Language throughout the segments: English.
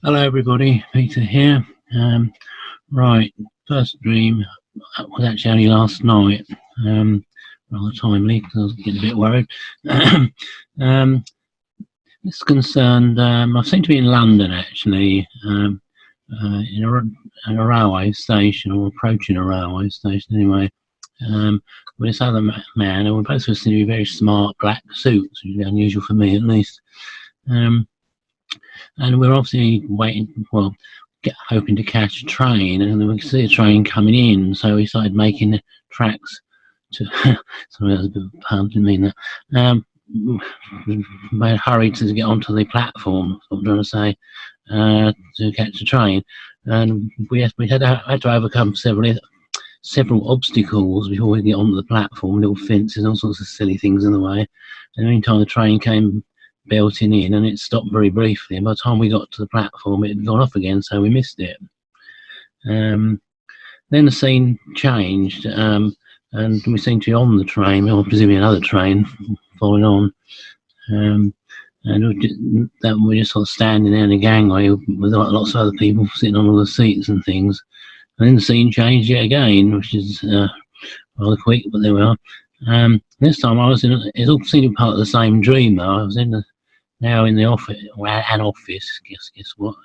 Hello everybody, Peter here. Right, first dream was actually only last night. Rather timely because I was getting a bit worried. um, this concerned, I seem to be in London actually, in a railway station or approaching a railway station anyway. With this other man, and we both seem to be very smart black suits, which is unusual for me at least. And we're obviously waiting, well, hoping to catch a train, and then we could see a train coming in, so we started making the tracks to. Sorry, that was a bit of a pun, didn't mean that. We hurried to get onto the platform, what I'm trying to say, to catch the train, and we had to overcome several obstacles before we get onto the platform, little fences, all sorts of silly things in the way. In the meantime, the train came belting in, and it stopped very briefly, and by the time we got to the platform it had gone off again, so we missed it. Then the scene changed, and we seemed to be on the train, or presumably another train following on, and we're just sort of standing there in the gangway with lots of other people sitting on all the seats and things, and then the scene changed yet again, which is rather quick, but there we are. This time I was it all seemed to be part of the same dream though. I was now in the office, an office, guess what,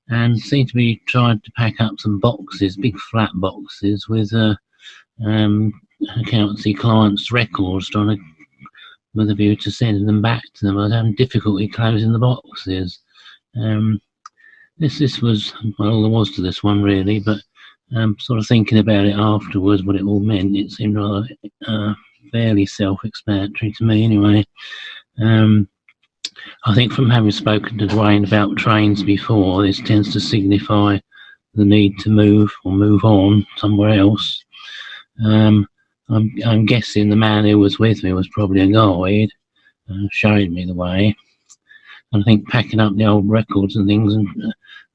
and seemed to be trying to pack up some boxes, big flat boxes with accountancy clients' records, with a view to sending them back to them. I was having difficulty closing the boxes. This was all there was to this one really, but sort of thinking about it afterwards, what it all meant, it seemed rather fairly self-explanatory to me anyway. I think from having spoken to Duane about trains before, this tends to signify the need to move or move on somewhere else. I'm guessing the man who was with me was probably a guide, showing me the way. And I think packing up the old records and things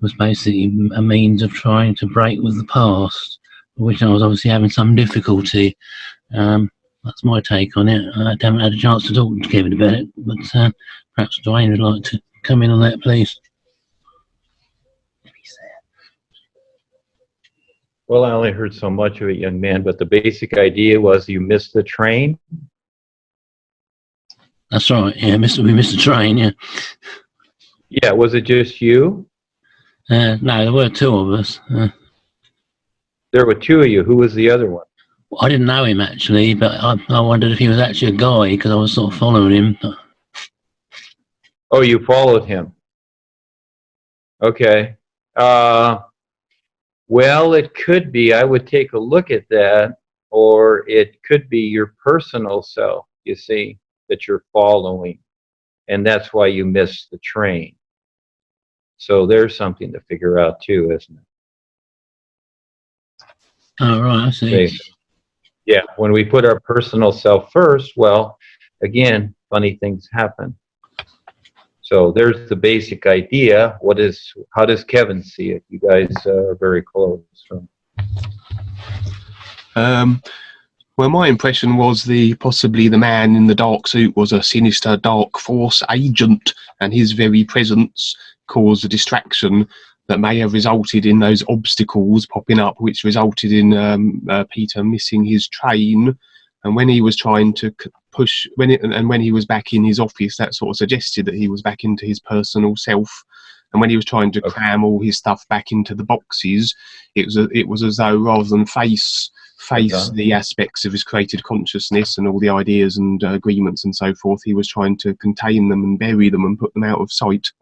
was basically a means of trying to break with the past, which I was obviously having some difficulty. That's my take on it. I haven't had a chance to talk to Kevin about it, but perhaps Duane would like to come in on that, please. Well, I only heard so much of it, young man, but the basic idea was you missed the train? That's right, yeah, we missed the train, yeah. Yeah, was it just you? No, there were two of us. There were two of you. Who was the other one? I didn't know him actually, but I wondered if he was actually a guy because I was sort of following him. Oh, you followed him. Okay. Well, it could be. I would take a look at that, or it could be your personal self, you see, that you're following, and that's why you missed the train. So there's something to figure out too, isn't it? Oh, right, I see. Okay. Yeah, when we put our personal self first, well, again, funny things happen. So there's the basic idea. How does Kevin see it? You guys are very close. Well, my impression was possibly the man in the dark suit was a sinister dark force agent, and his very presence caused a distraction that may have resulted in those obstacles popping up, which resulted in Peter missing his train. And when he was trying to when he was back in his office, that sort of suggested that he was back into his personal self. And when he was trying to cram all his stuff back into the boxes, it was as though rather than face the aspects of his created consciousness and all the ideas and agreements and so forth, he was trying to contain them and bury them and put them out of sight.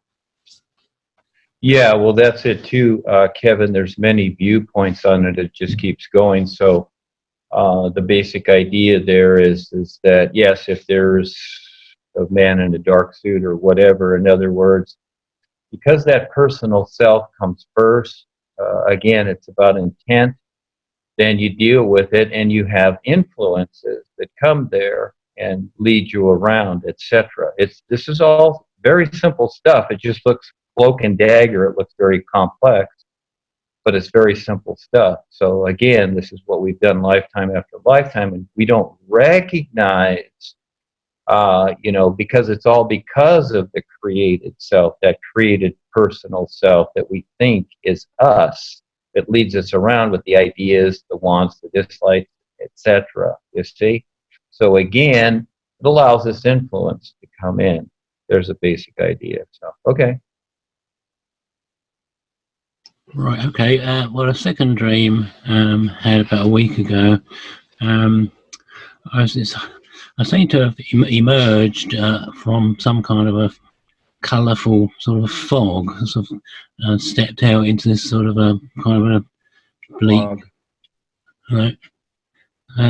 Yeah, well, that's it too, Kevin. There's many viewpoints on it. It just keeps going. So the basic idea there is that, yes, if there's a man in a dark suit or whatever, in other words, because that personal self comes first, again, it's about intent, then you deal with it and you have influences that come there and lead you around, etc. This is all very simple stuff. It just looks cloak and dagger. It looks very complex, but it's very simple stuff. So again, this is what we've done lifetime after lifetime, and we don't recognize You know, because it's all because of the created self, that created personal self that we think is us, that leads us around with the ideas, the wants, the dislikes, etc. You see? So again, it allows this influence to come in. There's a basic idea. So, okay. Right, okay. Well, a second dream had about a week ago. I seem to have emerged from some kind of a colourful sort of fog, sort of stepped out into this sort of a kind of a bleak,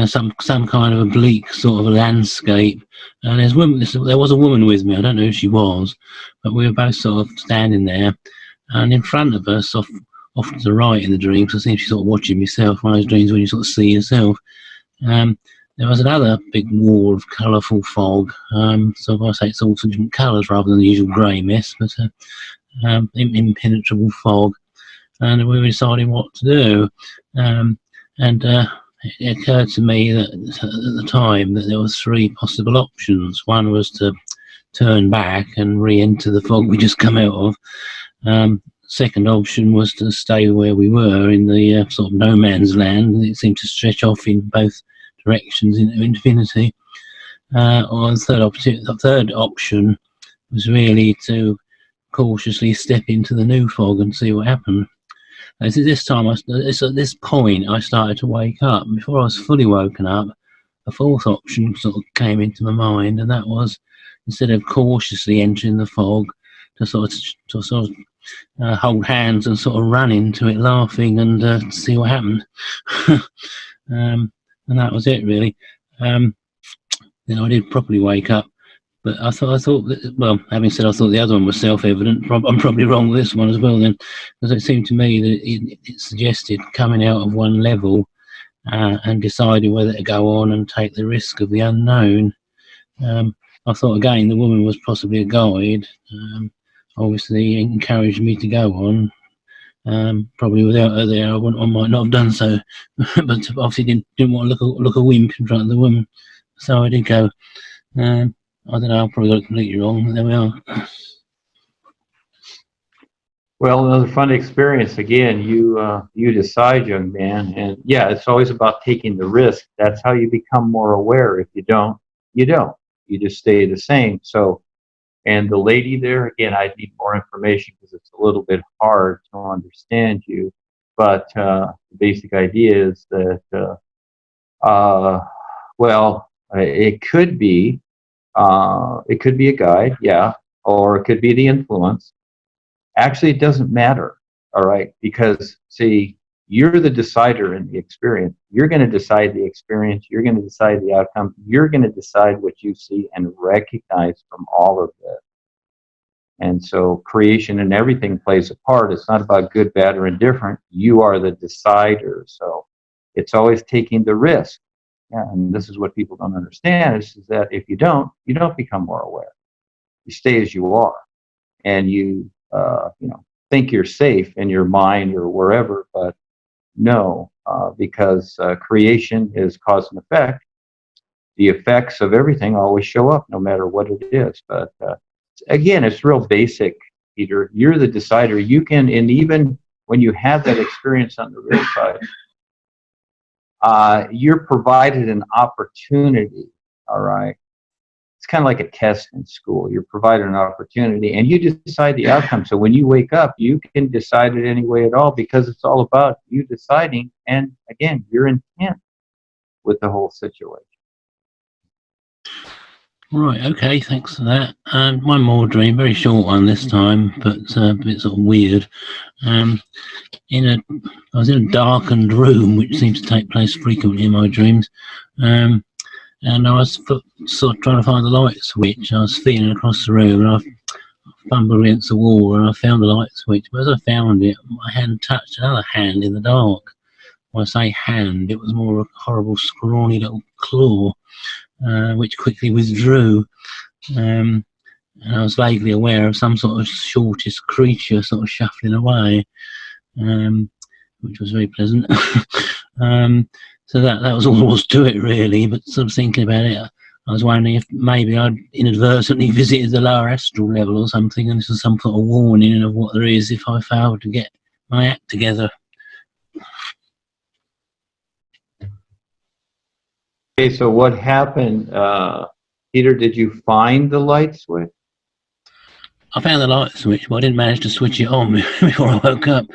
some kind of a bleak sort of a landscape. And there was a woman with me. I don't know who she was, but we were both sort of standing there, and in front of us, off to the right in the dream, because I think she's sort of watching myself. One of those dreams when you sort of see yourself. There was another big wall of colourful fog. So I say it's all different colours rather than the usual grey mist, but impenetrable fog. And we were deciding what to do. It occurred to me that at the time that there were three possible options. One was to turn back and re-enter the fog we just come out of. Second option was to stay where we were in the sort of no man's land. It seemed to stretch off in both directions into infinity. Or the third option was really to cautiously step into the new fog and see what happened. At this time, at this point, I started to wake up. Before I was fully woken up, a fourth option sort of came into my mind, and that was, instead of cautiously entering the fog, to sort of hold hands and sort of run into it, laughing, and see what happened. And that was it, really. Then I did properly wake up. But I thought that, well, having said I thought the other one was self-evident, I'm probably wrong with this one as well then, because it seemed to me that it suggested coming out of one level and deciding whether to go on and take the risk of the unknown. I thought, again, the woman was possibly a guide, obviously encouraged me to go on. Probably without her there, I might not have done so, but obviously didn't want to look a wimp in front of the woman, so I did go. I don't know, I probably got it completely wrong, but there we are. Well, another fun experience. Again, you decide, young man, and yeah, it's always about taking the risk. That's how you become more aware. If you don't, you don't. You just stay the same. So, and the lady there, again, I need more information because it's a little bit hard to understand you. But the basic idea is that, well, it could be a guide, yeah, or it could be the influence. Actually, it doesn't matter, all right, because, see, you're the decider in the experience. You're going to decide the experience. You're going to decide the outcome. You're going to decide what you see and recognize from all of this. And so creation and everything plays a part. It's not about good, bad, or indifferent. You are the decider. So it's always taking the risk. Yeah, and this is what people don't understand is that if you don't become more aware. You stay as you are, and you think you're safe in your mind or wherever, but no, because creation is cause and effect. The effects of everything always show up, no matter what it is. But again, it's real basic, Peter. You're the decider. You can, and even when you have that experience on the real side, you're provided an opportunity, all right? It's kind of like a test in school. You're provided an opportunity, and you just decide the outcome. So when you wake up, you can decide it any way at all because it's all about you deciding, and again, your intent with the whole situation. Right, okay, thanks for that. One more dream, very short one this time, but a bit sort of weird. I was in a darkened room, which seems to take place frequently in my dreams, and I was sort of trying to find the light switch. I was feeling across the room, and I fumbled against the wall, and I found the light switch. But as I found it, my hand touched another hand in the dark. When I say hand, it was more a horrible, scrawny little claw, which quickly withdrew. And I was vaguely aware of some sort of shortish creature sort of shuffling away, which was very pleasant. So that was all there was to it, really. But sort of thinking about it, I was wondering if maybe I'd inadvertently visited the lower astral level or something, and this is some sort of warning of what there is if I fail to get my act together. Okay, so what happened, Peter? Did you find the light switch? I found the light switch, but I didn't manage to switch it on before I woke up.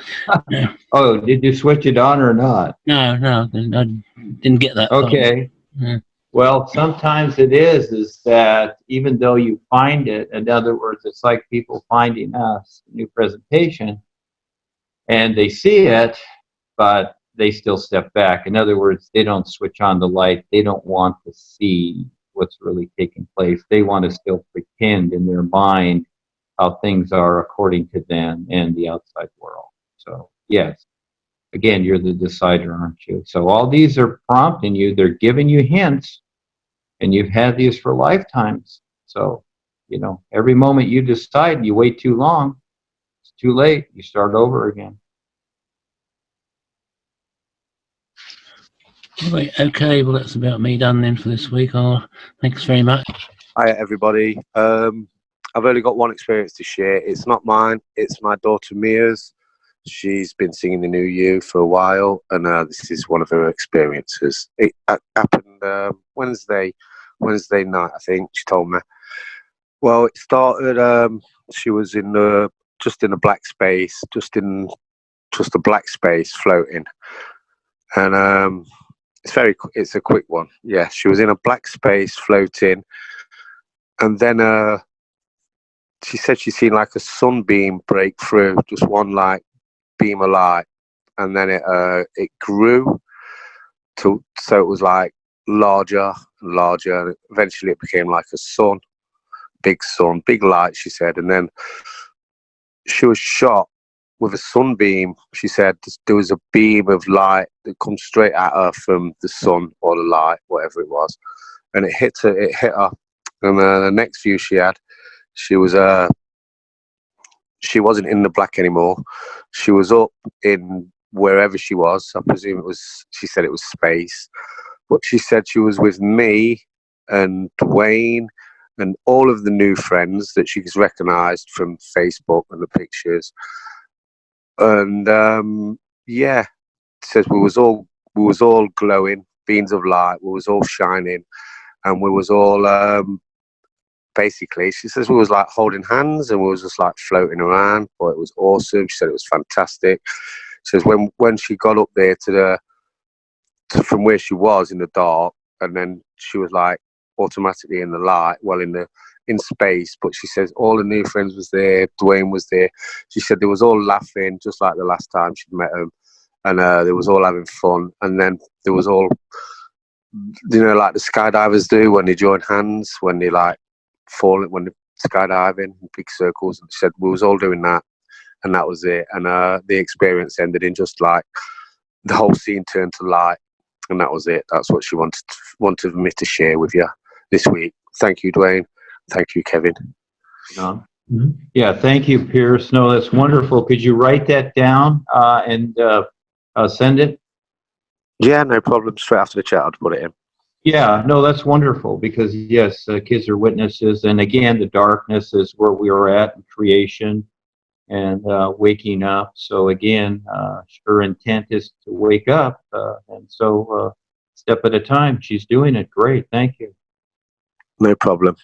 No, Oh, did you switch it on or not? no, I didn't get that far. Okay. Yeah. Well, sometimes it is that even though you find it, in other words, it's like people finding us, new presentation, and they see it, but they still step back. In other words, they don't switch on the light. They don't want to see what's really taking place. They want to still pretend in their mind how things are according to them and the outside world. So, yes, again, you're the decider, aren't you? So all these are prompting you. They're giving you hints, and you've had these for lifetimes. So, every moment you decide, you wait too long, it's too late. You start over again. Right, okay, well that's about me done then for this week. Thanks very much. Hi everybody. I've only got one experience to share. It's not mine. It's my daughter Mia's. She's been singing the New You for a while, and this is one of her experiences. It happened Wednesday night, I think. She told me. Well, it started. She was just in a black space, just a black space floating, and it's a quick one. Yeah, she was in a black space floating, and then she said she seen like a sunbeam break through, just one like beam of light, and then it grew so it was like larger and larger, and eventually it became like a sun, big light. She said, and then she was shot with a sunbeam. She said there was a beam of light that comes straight at her from the sun or the light, whatever it was, and it hit her. And the next view she had, she wasn't in the black anymore. She was up in wherever she was. I presume she said it was space, but she said she was with me and Duane and all of the new friends that she's recognized from Facebook and the pictures. And yeah, says we was all glowing, beams of light. We was all shining, and we was all basically. She says we was like holding hands, and we was just like floating around. But it was awesome. She said it was fantastic. She says when she got up there from where she was in the dark, and then she was like automatically in the light, in space. But she says all the new friends was there, Duane was there. She said they was all laughing just like the last time she'd met him, and they was all having fun. And then there was all, like the skydivers do when they join hands, when they like fall, when they're skydiving in big circles. And she said we was all doing that, and that was it. And the experience ended in just like the whole scene turned to light, and that was it. That's what she wanted me to share with you this week. Thank you, Duane. Thank you, Kevin. Yeah, thank you, Pearce. No, that's wonderful. Could you write that down and send it? Yeah, no problem. Straight after the chat, I'll put it in. Yeah, no, that's wonderful because, yes, kids are witnesses. And again, the darkness is where we are at in creation and waking up. So again, her intent is to wake up. And so step at a time, she's doing it. Great. Thank you. No problem.